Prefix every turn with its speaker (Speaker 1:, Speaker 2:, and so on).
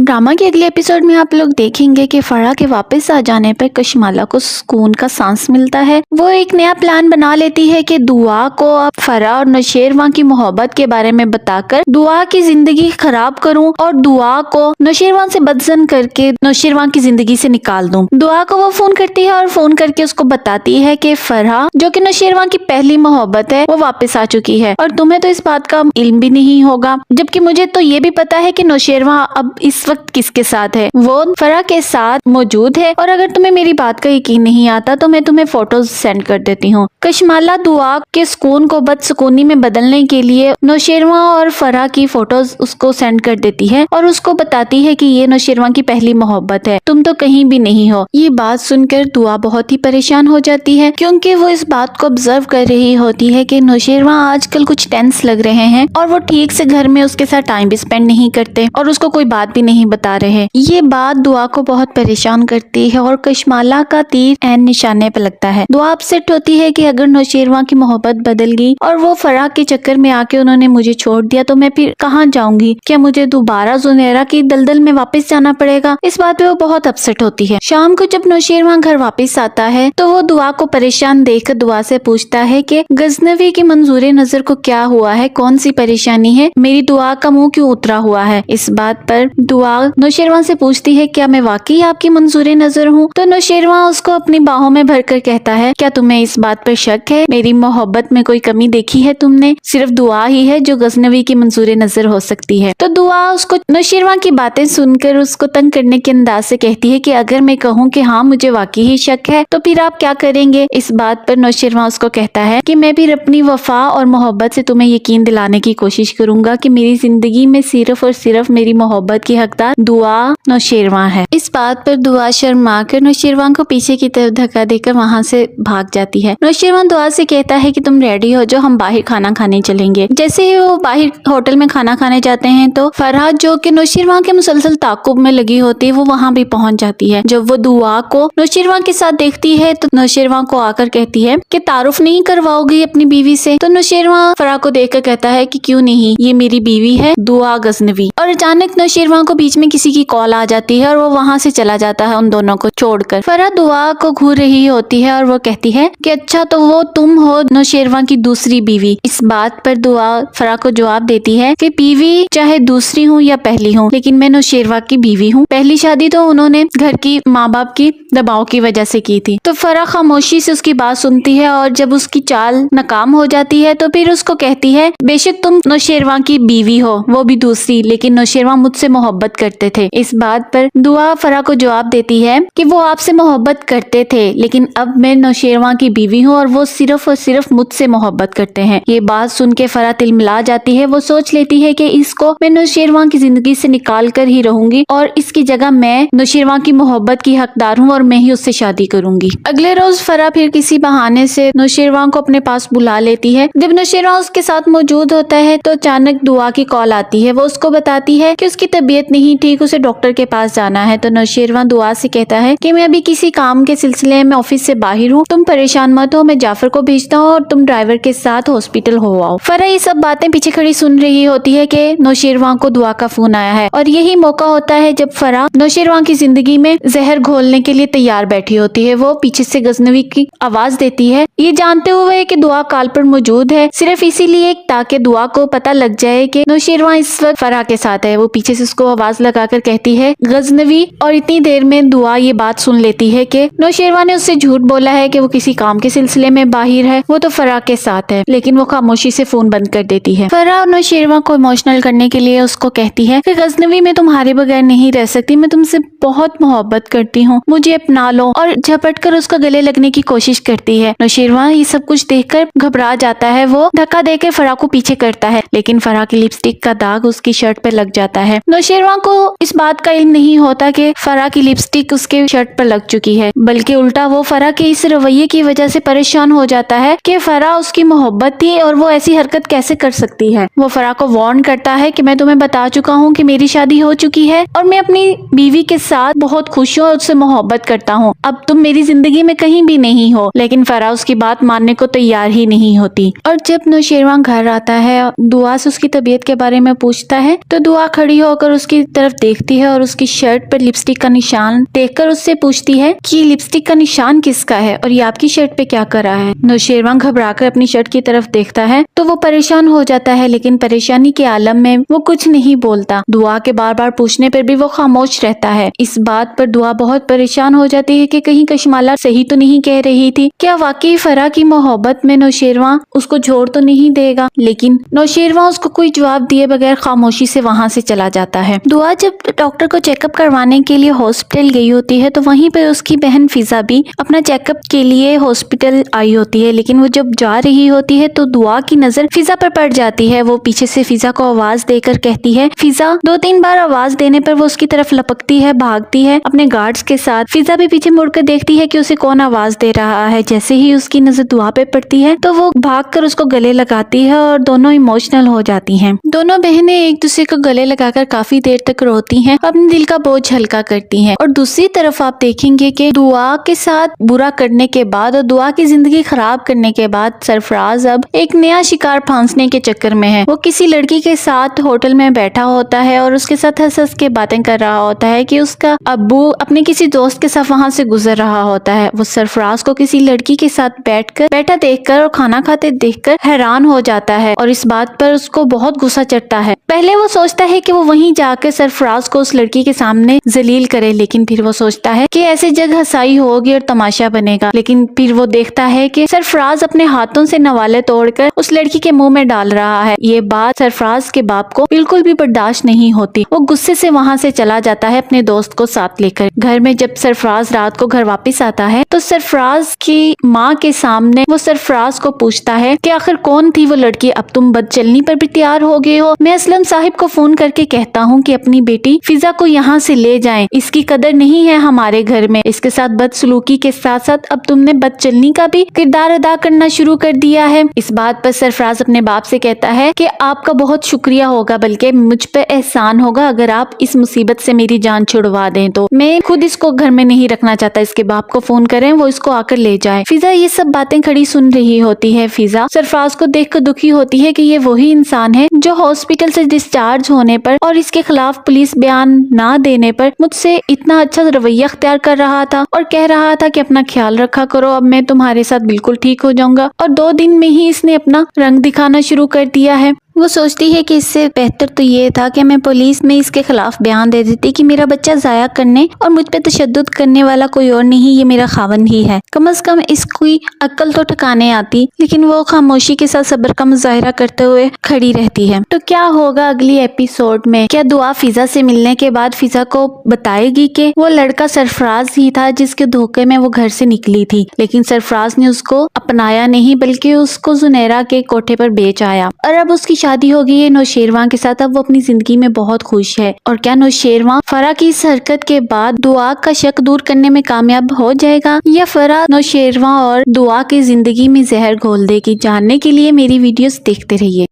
Speaker 1: Drama के अगले episode में आप लोग देखेंगे कि फराह के वापस आ जाने पर कशमाला को सुकून का सांस मिलता है। वो एक नया प्लान बना लेती है कि दुआ को अब फराह और नौशेरवां की मोहब्बत के बारे में बताकर दुआ की जिंदगी खराब करूं और दुआ को नौशेरवां से बदजन करके नौशेरवां की जिंदगी से निकाल दूं। दुआ को वो फोन करती है और फोन करके उसको बताती है कि फराह जो कि नौशेरवां की पहली मोहब्बत है वो वापस आ चुकी है और तुम्हें तो इस बात का इल्म भी नहीं होगा, जबकि मुझे तो ये भी पता है कि नौशेरवां अब इस वक्त किसके साथ है। वो फराह के साथ मौजूद है और अगर तुम्हें मेरी बात का यकीन नहीं आता तो मैं तुम्हें फोटोज सेंड कर देती हूँ। कशमाला दुआ के सुकून को बदसुकूनी में बदलने के लिए नौशेरवां और फराह की फोटोज उसको सेंड कर देती है और उसको बताती है कि ये नौशेरवां की पहली मोहब्बत है, तुम तो कहीं भी नहीं हो। ये बात सुनकर दुआ बहुत ही परेशान हो जाती है क्योंकि वो इस बात को ऑब्जर्व कर रही होती है कि नौशेरवां आजकल कुछ टेंस लग रहे हैं और वो ठीक से घर में उसके साथ टाइम भी स्पेंड नहीं करते और उसको कोई बात भी नहीं बता रहे। ये बात दुआ को बहुत परेशान करती है और कशमाला का तीर ऐन निशाने पर लगता है। दुआ अपसेट होती है कि अगर नौशेरवां की मोहब्बत बदल गई और वो फराह के चक्कर में आके उन्होंने मुझे छोड़ दिया तो मैं फिर कहाँ जाऊंगी? क्या मुझे दोबारा जुनैरा की दलदल में वापस जाना पड़ेगा? इस बात पे वो बहुत अपसेट होती है। शाम को जब नौशेरवां घर वापस आता है तो वो दुआ को परेशान देखकर दुआ से पूछता है कि गजनवी की मंजूर नजर को क्या हुआ है, कौन सी परेशानी है, मेरी दुआ का मुंह क्यों उतरा हुआ है? इस बात पर दुआ नौशेरवां से पूछती है क्या मैं वाकई आपकी मंजूर नजर हूँ? तो नौशेरवां उसको अपनी बाहों में भरकर कहता है क्या तुम्हें इस बात पर शक है? मेरी मोहब्बत में कोई कमी देखी है तुमने? सिर्फ दुआ ही है जो गजनवी की मंजूर नजर हो सकती है। तो दुआ उसको नौशेरवां की बातें सुनकर उसको तंग करने के अंदाज से कहती है कि अगर मैं कहूँ कि हाँ मुझे वाकई ही शक है तो फिर आप क्या करेंगे? इस बात पर नौशेरवां उसको कहता है कि मैं भी अपनी वफा और मोहब्बत से तुम्हें यकीन दिलाने की कोशिश करूंगा कि मेरी जिंदगी में सिर्फ और सिर्फ मेरी मोहब्बत की हकदार दुआ नौशेरवां है। इस बात पर दुआ शर्मा कर नौशेरवां को पीछे की तरफ धक्का देकर वहाँ से भाग जाती है। नौशेरवां दुआ से कहता है कि तुम रेडी हो जो हम बाहर खाना खाने चलेंगे। जैसे ही वो बाहर होटल में खाना खाने जाते हैं तो फराह जो कि नौशेरवां के मुसलसल ताकुब में लगी होती है वो वहाँ भी पहुंच जाती है। जब वो दुआ को नौशेरवां के साथ देखती है तो नौशेरवां को आकर कहती है कि तारुफ नहीं करवाओगी अपनी बीवी से? तो नौशेरवां फराह को देखकर कहता है कि क्यों नहीं, ये मेरी बीवी है दुआ गजनवी। और अचानक नौशेरवां को बीच में किसी की कॉल आ जाती है और वो वहाँ से चला जाता है उन दोनों को छोड़कर। फराह दुआ को घूर रही होती है और वो कहती है कि अच्छा तो वो तुम हो नौशेरवां की दूसरी बीवी। इस बात पर दुआ फराह को जवाब देती है कि बीवी चाहे दूसरी हूँ या पहली हूँ लेकिन मैं नौशेरवां की बीवी हूँ। पहली शादी तो उन्होंने घर की माँ बाप की दबाव की वजह से की थी। तो फराह खामोशी से उसकी बात सुनती है और जब उसकी चाल नाकाम हो जाती है तो फिर उसको कहती है बेशक तुम नौशेरवां की बीवी हो वो भी दूसरी, लेकिन नौशेरवां मुझसे मोहब्बत करते थे। इस बात पर दुआ फराह को जवाब देती है कि वो आपसे मोहब्बत करते थे लेकिन अब मैं नौशेरवां की बीवी हूँ और वो सिर्फ और सिर्फ मुझसे मोहब्बत करते हैं। ये बात सुन के फराह तिलमिला जाती है। वो सोच लेती है कि इसको मैं नौशेरवां की जिंदगी से निकाल कर ही रहूंगी और इसकी जगह मैं नौशेरवां की मोहब्बत की हकदार हूँ और मैं ही उससे शादी करूंगी। अगले रोज फराह फिर किसी बहाने से नौशेरवां को अपने पास बुला लेती है। जब नौशेरवां उसके साथ मौजूद होता है तो अचानक दुआ की कॉल आती है। वो उसको बताती है कि उसकी तबीयत नहीं ठीक, उसे डॉक्टर के पास जाना है। तो नौशेरवां दुआ से कहता है कि मैं अभी किसी काम के सिलसिले में ऑफिस से बाहर हूँ, तुम परेशान मत हो, मैं जाफर को भेजता हूँ और तुम ड्राइवर के साथ हॉस्पिटल हो आओ। फराह ये सब बातें पीछे खड़ी सुन रही होती है कि नौशेरवां को दुआ का फोन आया है और यही मौका होता है जब फराह नौशेरवां की जिंदगी में जहर घोलने के लिए तैयार बैठी होती है। वो पीछे से गजनवी की आवाज देती है ये जानते हुए कि दुआ कॉल पर मौजूद है, सिर्फ इसीलिए ताकि दुआ को पता लग जाए कि नौशेरवां इस वक्त फराह के साथ है। वो पीछे से उसको आवाज लगाकर कहती है गजनवी, और इतनी देर में दुआ ये बात सुन लेती है कि नौशेरवां ने उससे झूठ बोला है कि वो किसी काम के सिलसिले में बाहर है, वो तो फराह के साथ है, लेकिन वो खामोशी से फोन बंद कर देती है। फराह और नौशेरवां को इमोशनल करने के लिए उसको कहती है कि गजनवी मैं तुम्हारे बगैर नहीं रह सकती, मैं तुमसे बहुत मोहब्बत करती हूँ, मुझे अपना लो, और झपट कर उसका गले लगने की कोशिश करती है। नौशेरवां ये सब कुछ देखकर घबरा जाता है। वो धक्का देकर फराह को पीछे करता है लेकिन फराह की लिपस्टिक का दाग उसकी शर्ट पर लग जाता है। नौशेरवां को इस बात का इल्म नहीं होता कि फराह की लिपस्टिक उसके शर्ट पर लग चुकी है, बल्कि उल्टा वो फराह के इस रवैये की वजह से परेशान हो जाता है कि फराह उसकी मोहब्बत थी और वो ऐसी हरकत कैसे कर सकती है। वो फराह को वार्न करता है कि मैं तुम्हें बता चुका हूँ कि मेरी शादी हो चुकी है और मैं अपनी बीवी के साथ बहुत खुश हूँ और उससे मोहब्बत करता हूँ, अब तुम मेरी जिंदगी में कहीं भी नहीं हो। लेकिन फराह उसकी बात मानने को तैयार ही नहीं होती। और जब नौशेरवां घर आता है दुआ से उसकी तबीयत के बारे में पूछता है तो दुआ खड़ी होकर उसकी طرف دیکھتی ہے اور اس کی شرٹ پر لپسٹک کا نشان دیکھ کر اس سے پوچھتی ہے کہ لپسٹک کا نشان کس کا ہے اور یہ آپ کی شرٹ پہ کیا کر رہا ہے۔ نوشیروان گھبرا کر اپنی شرٹ کی طرف دیکھتا ہے تو وہ پریشان ہو جاتا ہے، لیکن پریشانی کے عالم میں وہ کچھ نہیں بولتا۔ دعا کے بار بار پوچھنے پر بھی وہ خاموش رہتا ہے۔ اس بات پر دعا بہت پریشان ہو جاتی ہے کہ کہیں کشمالا صحیح تو نہیں کہہ رہی تھی، کیا واقعی فرح کی محبت میں نوشیروان اس کو چھوڑ تو نہیں دے گا؟ لیکن نوشیروان اس کو کوئی جواب دیے بغیر خاموشی سے وہاں سے چلا جاتا ہے۔ دعا جب ڈاکٹر کو چیک اپ کروانے کے لیے ہاسپٹل گئی ہوتی ہے تو وہیں پہ اس کی بہن فضا بھی اپنا چیک اپ کے لیے ہاسپٹل آئی ہوتی ہے، لیکن وہ جب جا رہی ہوتی ہے تو دعا کی نظر فضا پر پڑ جاتی ہے۔ وہ پیچھے سے فضا کو آواز دے کر کہتی ہے فضا، 2-3 بار آواز دینے پر وہ اس کی طرف لپکتی ہے، بھاگتی ہے اپنے گارڈز کے ساتھ۔ فضا بھی پیچھے مڑ کر دیکھتی ہے کہ اسے کون آواز دے رہا ہے۔ جیسے ہی اس کی نظر دعا پہ پڑتی ہے تو وہ بھاگ کر اس کو گلے لگاتی ہے اور دونوں ایموشنل ہو جاتی ہیں۔ دونوں بہنیں ایک دوسرے کو گلے لگا کر کافی دیر تک روتی ہیں، اپنے دل کا بوجھ ہلکا کرتی ہیں۔ اور دوسری طرف آپ دیکھیں گے کہ دعا کے ساتھ برا کرنے کے بعد اور دعا کی زندگی خراب کرنے کے بعد سرفراز اب ایک نیا شکار پھانسنے کے چکر میں ہے۔ وہ کسی لڑکی کے ساتھ ہوٹل میں بیٹھا ہوتا ہے اور اس کے ساتھ ہنس ہنس کے باتیں کر رہا ہوتا ہے کہ اس کا ابو اپنے کسی دوست کے ساتھ وہاں سے گزر رہا ہوتا ہے۔ وہ سرفراز کو کسی لڑکی کے ساتھ بیٹھا دیکھ کر اور کھانا کھاتے دیکھ کر حیران ہو جاتا ہے اور اس بات پر اس کو بہت غصہ چڑھتا ہے۔ پہلے وہ سوچتا ہے کہ وہ وہیں جا کے سرفراز کو اس لڑکی کے سامنے ذلیل کرے، لیکن پھر وہ سوچتا ہے کہ ایسے جگ ہنسائی ہوگی اور تماشا بنے گا، لیکن پھر وہ دیکھتا ہے کہ سرفراز اپنے ہاتھوں سے نوالے توڑ کر اس لڑکی کے منہ میں ڈال رہا ہے۔ یہ بات سرفراز کے باپ کو بالکل بھی برداشت نہیں ہوتی۔ وہ غصے سے وہاں سے چلا جاتا ہے اپنے دوست کو ساتھ لے کر۔ گھر میں جب سرفراز رات کو گھر واپس آتا ہے تو سرفراز کی ماں کے سامنے وہ سرفراز کو پوچھتا ہے کہ آخر کون تھی وہ لڑکی، اب تم بد چلنی پر بھی تیار ہو گئے ہو۔ میں اسلم صاحب کو فون کر کے کہتا ہوں کہ اپنی بیٹی فضا کو یہاں سے لے جائیں، اس کی قدر نہیں ہے ہمارے گھر میں۔ اس کے ساتھ بد سلوکی کے ساتھ ساتھ اب تم نے بد چلنی کا بھی کردار ادا کرنا شروع کر دیا ہے۔ اس بات پر سرفراز اپنے باپ سے کہتا ہے کہ آپ کا بہت شکریہ ہوگا، بلکہ مجھ پہ احسان ہوگا اگر آپ اس مصیبت سے میری جان چھڑوا دیں تو میں خود اس کو گھر میں نہیں رکھنا چاہتا، اس کے باپ کو فون کریں وہ اس کو آ کر لے جائے۔ فضا یہ سب باتیں کھڑی سن رہی ہوتی ہے۔ فضا سرفراز کو دیکھ کر دکھی ہوتی ہے کہ یہ وہی انسان ہے جو ہاسپٹل سے ڈسچارج ہونے پر اور اس کے خلاف پولیس بیان نہ دینے پر مجھ سے اتنا اچھا رویہ اختیار کر رہا تھا اور کہہ رہا تھا کہ اپنا خیال رکھا کرو، اب میں تمہارے ساتھ بالکل ٹھیک ہو جاؤں گا، اور 2 دن میں ہی اس نے اپنا رنگ دکھانا شروع کر دیا ہے۔ وہ سوچتی ہے کہ اس سے بہتر تو یہ تھا کہ میں پولیس میں اس کے خلاف بیان دے دیتی کہ میرا بچہ ضائع کرنے اور مجھ پہ تشدد کرنے والا کوئی اور نہیں، یہ میرا خاوند ہی ہے۔ کم از کم اس کی عقل تو ٹھکانے آتی، لیکن وہ خاموشی کے ساتھ صبر کا مظاہرہ کرتے ہوئے کھڑی رہتی ہے۔ تو کیا ہوگا اگلی ایپیسوڈ میں؟ کیا دعا فضا سے ملنے کے بعد فضا کو بتائے گی کہ وہ لڑکا سرفراز ہی تھا جس کے دھوکے میں وہ گھر سے نکلی تھی، لیکن سرفراز نے اس کو اپنایا نہیں بلکہ اس کو زنیرا کے کوٹھے پر بیچ آیا، اور اب اس کی شادی ہو گئی ہے نوشیروان کے ساتھ۔ اب وہ اپنی زندگی میں بہت خوش ہے۔ اور کیا نوشیروان فرح کی اس حرکت کے بعد دعا کا شک دور کرنے میں کامیاب ہو جائے گا، یا فرح نوشیروان اور دعا کی زندگی میں زہر گھول دے گی؟ جاننے کے لیے میری ویڈیوز دیکھتے رہیے۔